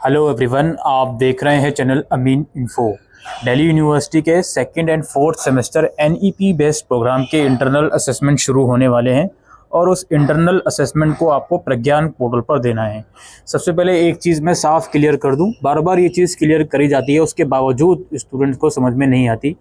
Hello everyone, आप देख रहे हैं channel Amin info. Delhi university के second and fourth semester NEP based programme के इंटरनल असेसमेंट शुरू होने वाले हैं और उस इंटरनल असेसमेंट को आपको प्रज्ञान पोर्टल पर देना है। सबसे पहले एक चीज़ मैं साफ क्लियर कर दूं, बार बार ये चीज़ क्लियर करी जाती है, उसके बावजूद स्टूडेंट्स को समझ में नहीं आती।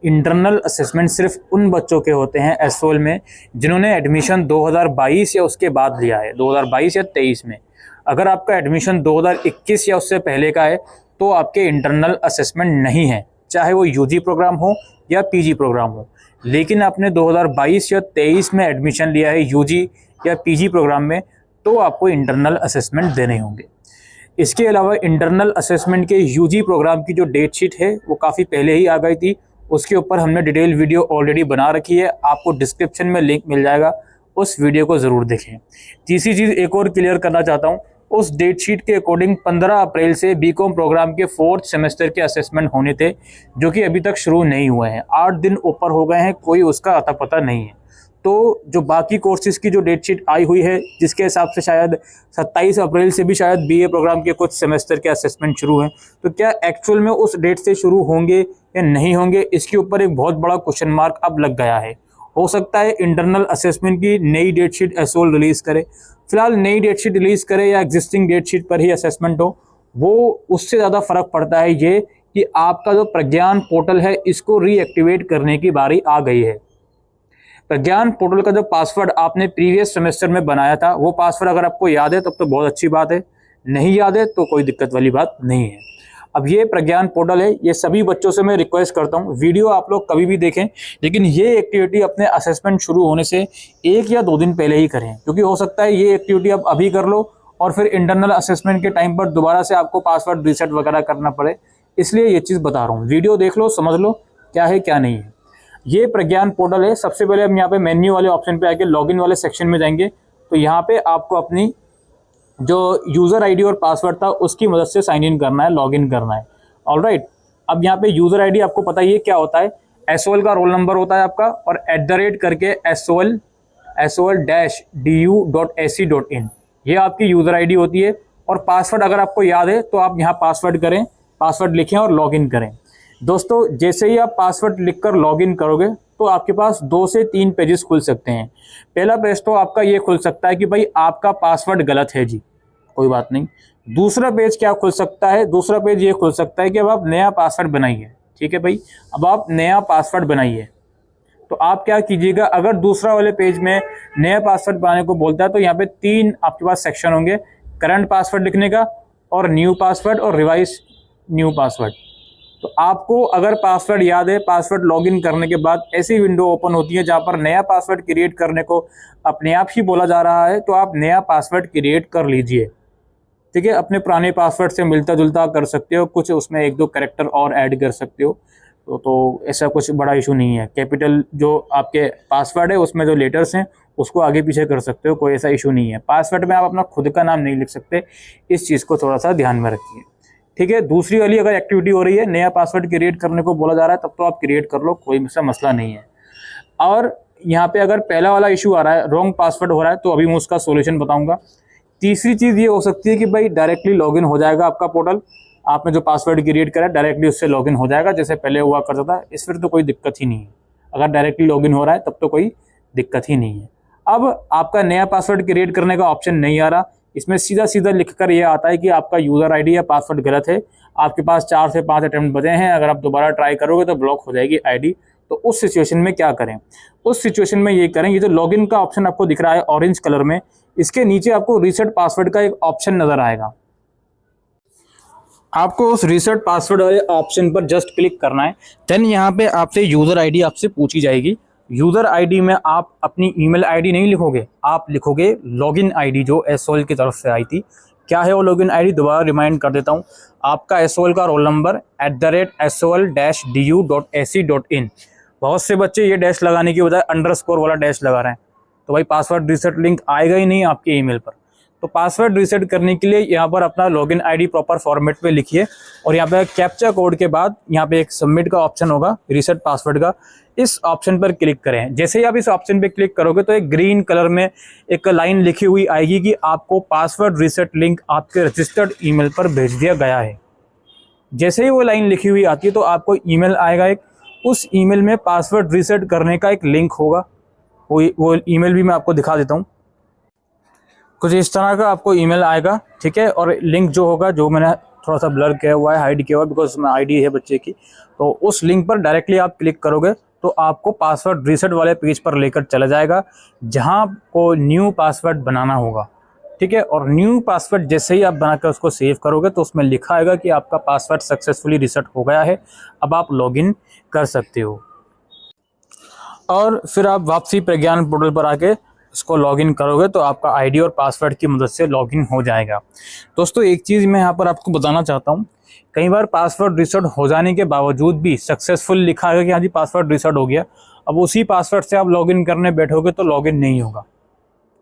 इंटरनल असेसमेंट सिर्फ उन बच्चों के होते हैं एसओएल में जिन्होंने एडमिशन 2022 या उसके बाद लिया है, 2022 या 23 में। अगर आपका एडमिशन 2021 या उससे पहले का है तो आपके इंटरनल असेसमेंट नहीं है, चाहे वो यूजी प्रोग्राम हो या पीजी प्रोग्राम हो। लेकिन आपने 2022 या 23 में एडमिशन लिया है यूजी या पीजी प्रोग्राम में, तो आपको इंटरनल असेसमेंट देने होंगे। इसके अलावा इंटरनल असेसमेंट के यूजी प्रोग्राम की जो डेट शीट है वो काफ़ी पहले ही आ गई थी, उसके ऊपर हमने डिटेल वीडियो ऑलरेडी बना रखी है, आपको डिस्क्रिप्शन में लिंक मिल जाएगा, उस वीडियो को ज़रूर देखें। तीसरी चीज़ एक और क्लियर करना चाहता हूँ, उस डेट शीट के अकॉर्डिंग 15 अप्रैल से बीकॉम प्रोग्राम के फोर्थ सेमेस्टर के असेसमेंट होने थे, जो कि अभी तक शुरू नहीं हुए हैं। 8 दिन ऊपर हो गए हैं, कोई उसका अता पता नहीं है। तो जो बाकी कोर्सेज़ की जो डेट शीट आई हुई है, जिसके हिसाब से शायद 27 अप्रैल से भी शायद बीए प्रोग्राम के कुछ सेमेस्टर के असेसमेंट शुरू हैं, तो क्या एक्चुअल में उस डेट से शुरू होंगे या नहीं होंगे, इसके ऊपर एक बहुत बड़ा क्वेश्चन मार्क अब लग गया है। हो सकता है इंटरनल असेसमेंट की नई डेट शीट एसओएल रिलीज़ करे, फिलहाल नई डेट शीट रिलीज़ करे या एग्जिस्टिंग डेट शीट पर ही असेसमेंट हो, वो उससे ज़्यादा फ़र्क पड़ता है ये कि आपका जो प्रज्ञान पोर्टल है इसको रीएक्टिवेट करने की बारी आ गई है। प्रज्ञान पोर्टल का जो पासवर्ड आपने प्रीवियस सेमेस्टर में बनाया था, वो पासवर्ड अगर आपको याद है तब तो बहुत अच्छी बात है, नहीं याद है तो कोई दिक्कत वाली बात नहीं है। अब ये प्रज्ञान पोर्टल है, ये सभी बच्चों से मैं रिक्वेस्ट करता हूँ वीडियो आप लोग कभी भी देखें, लेकिन ये एक्टिविटी अपने असेसमेंट शुरू होने से 1 या 2 दिन पहले ही करें, क्योंकि हो सकता है ये एक्टिविटी आप अभी कर लो और फिर इंटरनल असेसमेंट के टाइम पर दोबारा से आपको पासवर्ड रीसेट वगैरह करना पड़े। इसलिए ये चीज़ बता रहा हूँ, वीडियो देख लो, समझ लो क्या है क्या नहीं है। ये प्रज्ञान पोर्टल है। सबसे पहले हम यहाँ पे मेन्यू वाले ऑप्शन पे आके लॉगिन वाले सेक्शन में जाएंगे, तो यहाँ पे आपको अपनी जो यूज़र आईडी और पासवर्ड था उसकी मदद से साइन इन करना है, लॉगिन करना है। ऑलराइट, अब यहाँ पे यूज़र आईडी आपको पता ही है क्या होता है, एसओएल का रोल नंबर होता है आपका और @ करके sol-du.ac.in, ये आपकी यूज़र आईडी होती है। और पासवर्ड अगर आपको याद है तो आप यहाँ पासवर्ड करें, पासवर्ड लिखें और लॉगिन करें। दोस्तों, जैसे ही आप पासवर्ड लिखकर लॉगिन करोगे तो आपके पास 2 से 3 पेजेस खुल सकते हैं। पहला पेज तो आपका ये खुल सकता है कि भाई आपका पासवर्ड गलत है जी, कोई बात नहीं। दूसरा पेज क्या खुल सकता है, दूसरा पेज ये खुल सकता है कि अब आप नया पासवर्ड बनाइए। ठीक है भाई, अब आप नया पासवर्ड बनाइए, तो आप क्या कीजिएगा, अगर दूसरा वाले पेज में नया पासवर्ड बनाने को बोलता है तो यहाँ पे 3 आपके पास सेक्शन होंगे, करंट पासवर्ड लिखने का और न्यू पासवर्ड और रिवाइज न्यू पासवर्ड। तो आपको अगर पासवर्ड याद है, पासवर्ड लॉगिन करने के बाद ऐसी विंडो ओपन होती है जहाँ पर नया पासवर्ड क्रिएट करने को अपने आप ही बोला जा रहा है, तो आप नया पासवर्ड क्रिएट कर लीजिए। ठीक है, अपने पुराने पासवर्ड से मिलता जुलता कर सकते हो, कुछ उसमें 1-2 कैरेक्टर और ऐड कर सकते हो, तो ऐसा कुछ बड़ा इशू नहीं है। कैपिटल जो आपके पासवर्ड है उसमें जो लेटर्स हैं उसको आगे पीछे कर सकते हो, कोई ऐसा इशू नहीं है। पासवर्ड में आप अपना खुद का नाम नहीं लिख सकते, इस चीज़ को थोड़ा सा ध्यान में रखिए। ठीक है, दूसरी वाली अगर एक्टिविटी हो रही है, नया पासवर्ड क्रिएट करने को बोला जा रहा है, तब तो आप क्रिएट कर लो, कोई सा मसला नहीं है। और यहाँ पे अगर पहला वाला इशू आ रहा है, रॉन्ग पासवर्ड हो रहा है, तो अभी मैं उसका सोल्यूशन बताऊंगा। तीसरी चीज़ ये हो सकती है कि भाई डायरेक्टली लॉगिन हो जाएगा आपका पोर्टल, आपने जो पासवर्ड क्रिएट करा डायरेक्टली उससे लॉगिन हो जाएगा जैसे पहले हुआ करता था। इस पर तो कोई दिक्कत ही नहीं है, अगर डायरेक्टली लॉगिन हो रहा है तब तो कोई दिक्कत ही नहीं है। अब आपका नया पासवर्ड क्रिएट करने का ऑप्शन नहीं आ रहा, इसमें सीधा सीधा लिखकर ये आता है कि आपका यूज़र आईडी या पासवर्ड गलत है, आपके पास 4 से 5 अटेम्प्ट बचे हैं, अगर आप दोबारा ट्राई करोगे तो ब्लॉक हो जाएगी आईडी। तो उस सिचुएशन में क्या करें, उस सिचुएशन में ये करें, ये जो लॉगिन का ऑप्शन आपको दिख रहा है ऑरेंज कलर में, इसके नीचे आपको रीसेट पासवर्ड का एक ऑप्शन नजर आएगा। आपको उस रीसेट पासवर्ड वाले ऑप्शन पर जस्ट क्लिक करना है। देन यहाँ पे आपसे यूज़र आईडी आपसे पूछी जाएगी। यूज़र आईडी में आप अपनी ईमेल आईडी नहीं लिखोगे, आप लिखोगे लॉगिन आईडी जो एसओएल की तरफ से आई थी। क्या है वो लॉगिन आईडी, दोबारा रिमाइंड कर देता हूँ, आपका एसओएल का रोल नंबर @sol-du.ac.in। बहुत से बच्चे ये डैश लगाने की बजाय अंडरस्कोर वाला डैश लगा रहे हैं, तो भाई पासवर्ड रीसेट लिंक आएगा ही नहीं आपके ईमेल पर। तो पासवर्ड रीसेट करने के लिए यहाँ पर अपना लॉगिन आईडी प्रॉपर फॉर्मेट में लिखिए और यहाँ पे कैप्चा कोड के बाद यहाँ पे एक सबमिट का ऑप्शन होगा रीसेट पासवर्ड का, इस ऑप्शन पर क्लिक करें। जैसे ही आप इस ऑप्शन पे क्लिक करोगे तो एक ग्रीन कलर में एक लाइन लिखी हुई आएगी कि आपको पासवर्ड रीसेट लिंक आपके रजिस्टर्ड ईमेल पर भेज दिया गया है। जैसे ही वो लाइन लिखी हुई आती है तो आपको ईमेल आएगा एक, उस ईमेल में पासवर्ड रीसेट करने का एक लिंक होगा। वो ईमेल भी मैं आपको दिखा देता हूँ। कुछ इस तरह का आपको ईमेल आएगा, ठीक है। और लिंक जो होगा, जो मैंने थोड़ा सा ब्लर किया हुआ है, हाइड किया हुआ है बिकॉज उसमें आईडी है बच्चे की, तो उस लिंक पर डायरेक्टली आप क्लिक करोगे तो आपको पासवर्ड रीसेट वाले पेज पर लेकर चला जाएगा जहां आपको न्यू पासवर्ड बनाना होगा, ठीक है। और न्यू पासवर्ड जैसे ही आप बनाकर उसको सेव करोगे तो उसमें लिखा आएगा कि आपका पासवर्ड सक्सेसफुली रीसेट हो गया है, अब आप लॉगिन कर सकते हो। और फिर आप वापसी प्रज्ञान पोर्टल पर आके इसको लॉगिन करोगे तो आपका आईडी और पासवर्ड की मदद से लॉगिन हो जाएगा। दोस्तों एक चीज़ मैं यहाँ पर आपको बताना चाहता हूँ, कई बार पासवर्ड रीसेट हो जाने के बावजूद भी सक्सेसफुल लिखा है कि हाँ जी पासवर्ड रीसेट हो गया, अब उसी पासवर्ड से आप लॉगिन करने बैठोगे तो लॉगिन नहीं होगा।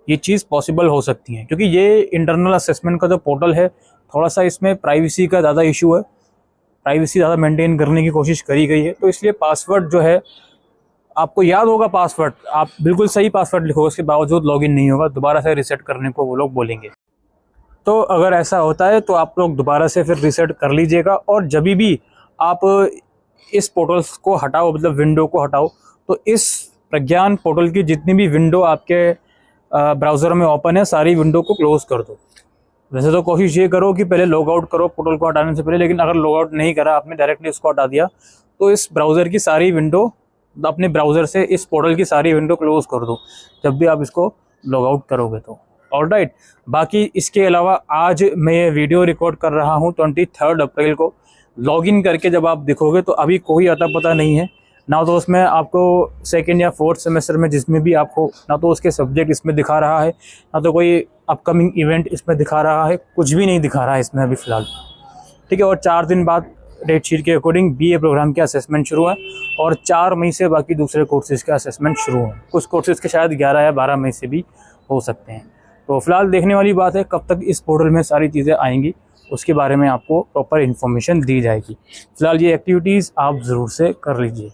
ये चीज़ पॉसिबल हो सकती है क्योंकि ये इंटरनल असेसमेंट का जो पोर्टल है थोड़ा सा इसमें प्राइवेसी का ज़्यादा इशू है, प्राइवेसी ज़्यादा मेंटेन करने की कोशिश करी गई है। तो इसलिए पासवर्ड जो है, आपको याद होगा पासवर्ड, आप बिल्कुल सही पासवर्ड लिखोगे, उसके बावजूद लॉगिन नहीं होगा, दोबारा से रीसेट करने को वो लोग बोलेंगे। तो अगर ऐसा होता है तो आप लोग दोबारा से फिर रीसेट कर लीजिएगा। और जब भी आप इस पोर्टल्स को हटाओ, मतलब विंडो को हटाओ, तो इस प्रज्ञान पोर्टल की जितनी भी विंडो आपके ब्राउज़र में ओपन है सारी विंडो को क्लोज़ कर दो। वैसे तो कोशिश ये करो कि पहले लॉग आउट करो पोर्टल को हटाने से पहले, लेकिन अगर लॉग आउट नहीं करा आपने, डायरेक्टली उसको हटा दिया, तो इस ब्राउज़र की सारी विंडो, अपने ब्राउज़र से इस पोर्टल की सारी विंडो क्लोज़ कर दो जब भी आप इसको लॉग आउट करोगे तो। ऑलराइट, बाकी इसके अलावा आज मैं ये वीडियो रिकॉर्ड कर रहा हूँ 23 अप्रैल को। लॉगिन करके जब आप देखोगे तो अभी कोई अता पता नहीं है ना, तो उसमें आपको सेकेंड या फोर्थ सेमेस्टर में जिसमें भी आपको, ना तो उसके सब्जेक्ट इसमें दिखा रहा है, ना तो कोई अपकमिंग इवेंट इसमें दिखा रहा है, कुछ भी नहीं दिखा रहा है इसमें अभी फ़िलहाल, ठीक है। और 4 दिन बाद डेट शीट के अकॉर्डिंग बीए प्रोग्राम के असेसमेंट शुरू है और 4 मई से बाकी दूसरे कोर्सेज़ के असेसमेंट शुरू हैं। कुछ कोर्सेज़ के शायद 11 या 12 मई से भी हो सकते हैं। तो फिलहाल देखने वाली बात है कब तक इस पोर्टल में सारी चीज़ें आएंगी, उसके बारे में आपको प्रॉपर इन्फॉर्मेशन दी जाएगी। फिलहाल ये एक्टिविटीज़ आप ज़रूर से कर लीजिए।